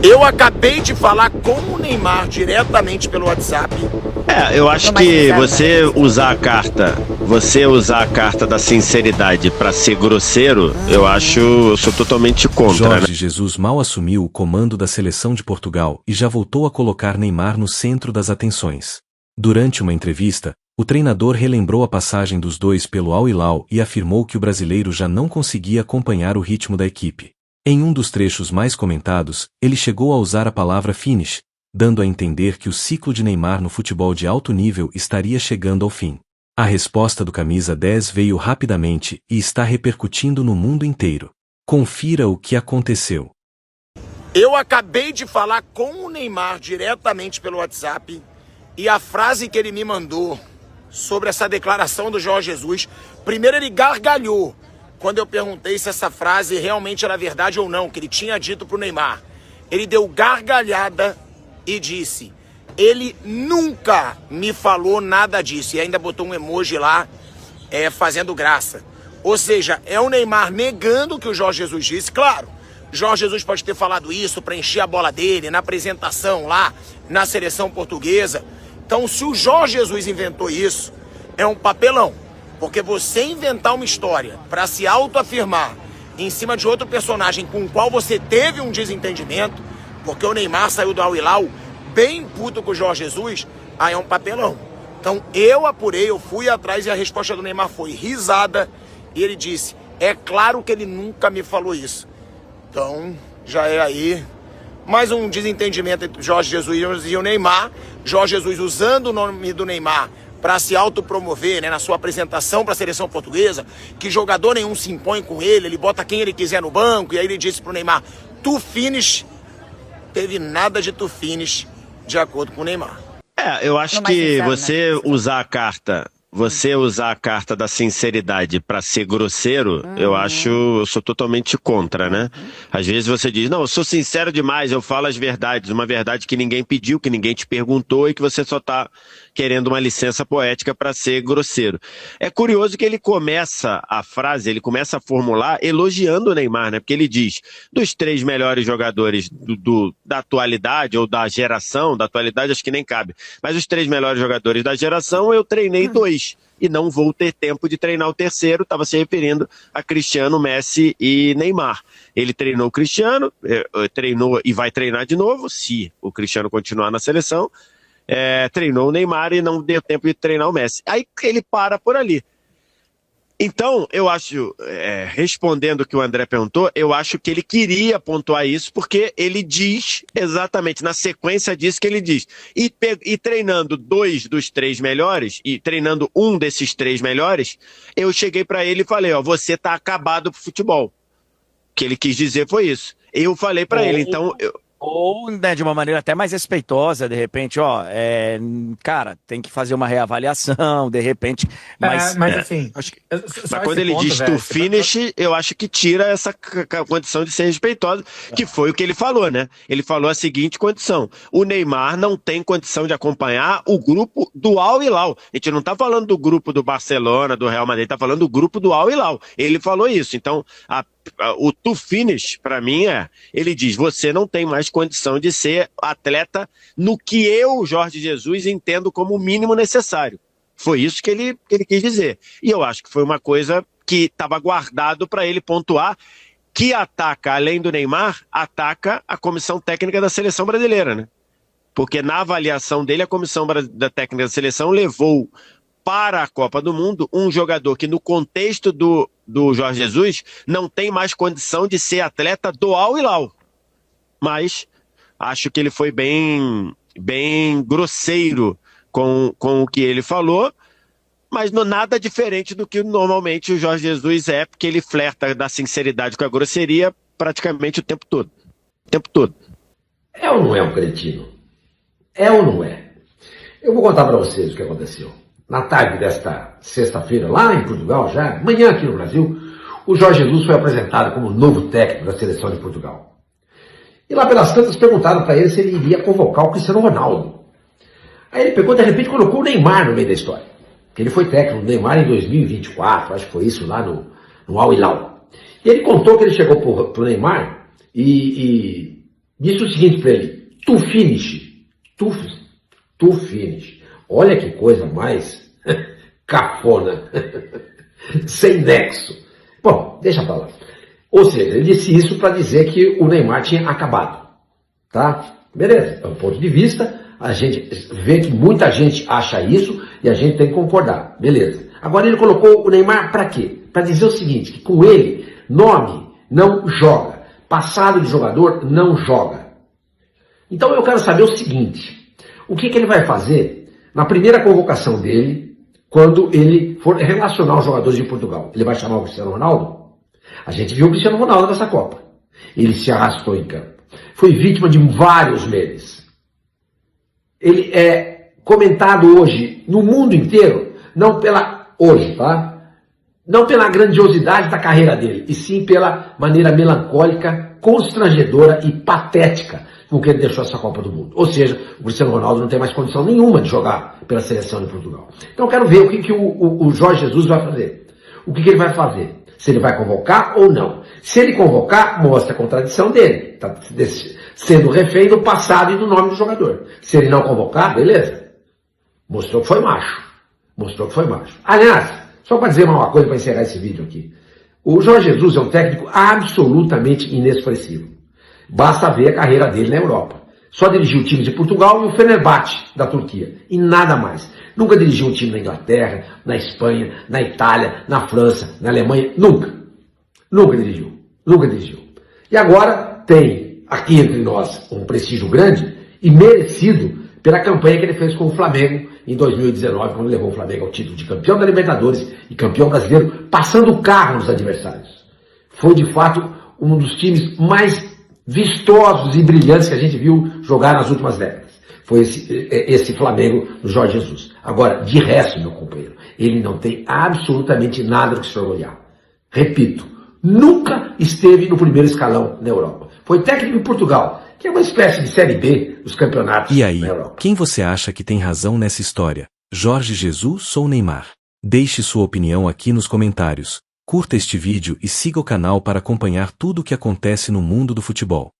Eu acabei de falar com o Neymar diretamente pelo WhatsApp. Eu acho que você usar a carta da sinceridade pra ser grosseiro, eu sou totalmente contra, Jorge né? Jesus mal assumiu o comando da seleção de Portugal e já voltou a colocar Neymar no centro das atenções. Durante uma entrevista, o treinador relembrou a passagem dos dois pelo Al Hilal e afirmou que o brasileiro já não conseguia acompanhar o ritmo da equipe. Em um dos trechos mais comentados, ele chegou a usar a palavra finish, dando a entender que o ciclo de Neymar no futebol de alto nível estaria chegando ao fim. A resposta do camisa 10 veio rapidamente e está repercutindo no mundo inteiro. Confira o que aconteceu. Eu acabei de falar com o Neymar diretamente pelo WhatsApp e a frase que ele me mandou sobre essa declaração do Jorge Jesus, primeiro ele gargalhou quando eu perguntei se essa frase realmente era verdade ou não, que ele tinha dito pro Neymar. Ele deu gargalhada e disse: ele nunca me falou nada disso. E ainda botou um emoji lá, fazendo graça. Ou seja, é o Neymar negando o que o Jorge Jesus disse. Claro, Jorge Jesus pode ter falado isso para encher a bola dele na apresentação lá na seleção portuguesa. Então, se o Jorge Jesus inventou isso, é um papelão. Porque você inventar uma história para se autoafirmar em cima de outro personagem com o qual você teve um desentendimento, porque o Neymar saiu do Al Hilal bem puto com o Jorge Jesus, aí é um papelão. Então eu apurei, eu fui atrás e a resposta do Neymar foi risada e ele disse: é claro que ele nunca me falou isso. Então já é aí mais um desentendimento entre Jorge Jesus e o Neymar. Jorge Jesus usando o nome do Neymar para se autopromover, né, na sua apresentação para a seleção portuguesa, que jogador nenhum se impõe com ele bota quem ele quiser no banco, e aí ele disse pro Neymar: tu finish. Teve nada de tu finish, de acordo com o Neymar. Eu acho que você usar a carta da sinceridade pra ser grosseiro, eu sou totalmente contra, né? Às vezes você diz: não, eu sou sincero demais, eu falo as verdades, uma verdade que ninguém pediu, que ninguém te perguntou e que você só tá querendo uma licença poética pra ser grosseiro. É curioso que ele começa a formular elogiando o Neymar, né? Porque ele diz: dos 3 melhores jogadores da atualidade, ou da geração, da atualidade acho que nem cabe, mas os 3 melhores jogadores da geração, eu treinei 2. E não vou ter tempo de treinar o terceiro, estava se referindo a Cristiano, Messi e Neymar. Ele treinou o Cristiano, treinou e vai treinar de novo, se o Cristiano continuar na seleção, treinou o Neymar e não deu tempo de treinar o Messi. Aí ele para por ali. Então, eu acho, respondendo o que o André perguntou, eu acho que ele queria pontuar isso, porque ele diz, exatamente, na sequência disso que ele diz. E treinando 2 dos 3 melhores, e treinando um desses 3 melhores, eu cheguei pra ele e falei: ó, você tá acabado pro futebol. O que ele quis dizer foi isso. Eu falei pra ele, então... Ou, né, de uma maneira até mais respeitosa, de repente, cara, tem que fazer uma reavaliação, de repente, mas assim, acho que... Mas quando ele diz to finish, eu acho que tira essa condição de ser respeitosa, que foi o que ele falou, né? Ele falou a seguinte condição: o Neymar não tem condição de acompanhar o grupo do Al Hilal. A gente não tá falando do grupo do Barcelona, do Real Madrid, tá falando do grupo do Al Hilal. Ele falou isso. Então, o to finish, pra mim, ele diz: você não tem mais condição de ser atleta no que eu, Jorge Jesus, entendo como o mínimo necessário. Foi isso que ele quis dizer. E eu acho que foi uma coisa que estava guardado para ele pontuar, que ataca, além do Neymar, ataca a comissão técnica da seleção brasileira, né? Porque na avaliação dele, a comissão técnica da seleção levou para a Copa do Mundo um jogador que, no contexto do Jorge Jesus, não tem mais condição de ser atleta do Al Hilal. Mas acho que ele foi bem grosseiro com o que ele falou, mas nada diferente do que normalmente o Jorge Jesus porque ele flerta da sinceridade com a grosseria praticamente o tempo todo. O tempo todo. É ou não é um cretino? É ou não é? Eu vou contar para vocês o que aconteceu. Na tarde desta sexta-feira, lá em Portugal, já, amanhã aqui no Brasil, o Jorge Jesus foi apresentado como novo técnico da seleção de Portugal. E lá pelas tantas perguntaram para ele se ele iria convocar o Cristiano Ronaldo. Aí ele pegou, de repente, colocou o Neymar no meio da história. Porque ele foi técnico do Neymar em 2024, acho que foi isso, lá no Al Hilal. E ele contou que ele chegou pro Neymar e disse o seguinte para ele: tu finish. Tu finish. Olha que coisa mais cafona. Sem nexo. Bom, deixa pra lá. Ou seja, ele disse isso para dizer que o Neymar tinha acabado. Tá? Beleza. É um ponto de vista. A gente vê que muita gente acha isso e a gente tem que concordar. Beleza. Agora ele colocou o Neymar para quê? Para dizer o seguinte, que com ele, nome não joga. Passado de jogador não joga. Então eu quero saber o seguinte: o que ele vai fazer na primeira convocação dele, quando ele for relacionar os jogadores de Portugal? Ele vai chamar o Cristiano Ronaldo? A gente viu o Cristiano Ronaldo nessa Copa. Ele se arrastou em campo. Foi vítima de vários memes. Ele é comentado hoje no mundo inteiro, não pela hoje, tá? Não pela grandiosidade da carreira dele, e sim pela maneira melancólica, constrangedora e patética com que ele deixou essa Copa do Mundo. Ou seja, o Cristiano Ronaldo não tem mais condição nenhuma de jogar pela seleção de Portugal. Então eu quero ver o que o Jorge Jesus vai fazer. O que ele vai fazer? Se ele vai convocar ou não. Se ele convocar, mostra a contradição dele. Está sendo refém do passado e do nome do jogador. Se ele não convocar, beleza. Mostrou que foi macho. Mostrou que foi macho. Aliás, só para dizer uma coisa para encerrar esse vídeo aqui. O Jorge Jesus é um técnico absolutamente inexpressivo. Basta ver a carreira dele na Europa. Só dirigiu o time de Portugal e o Fenerbahçe da Turquia. E nada mais. Nunca dirigiu um time na Inglaterra, na Espanha, na Itália, na França, na Alemanha. Nunca. Nunca dirigiu. Nunca dirigiu. E agora tem aqui entre nós um prestígio grande e merecido pela campanha que ele fez com o Flamengo em 2019, quando levou o Flamengo ao título de campeão da Libertadores e campeão brasileiro, passando o carro nos adversários. Foi, de fato, um dos times mais vistosos e brilhantes que a gente viu jogar nas últimas décadas. Foi esse Flamengo do Jorge Jesus. Agora, de resto, meu companheiro, ele não tem absolutamente nada do que se orgulhar. Repito, nunca esteve no primeiro escalão na Europa. Foi técnico em Portugal, que é uma espécie de Série B dos campeonatos e aí, na Europa. Quem você acha que tem razão nessa história? Jorge Jesus ou Neymar? Deixe sua opinião aqui nos comentários. Curta este vídeo e siga o canal para acompanhar tudo o que acontece no mundo do futebol.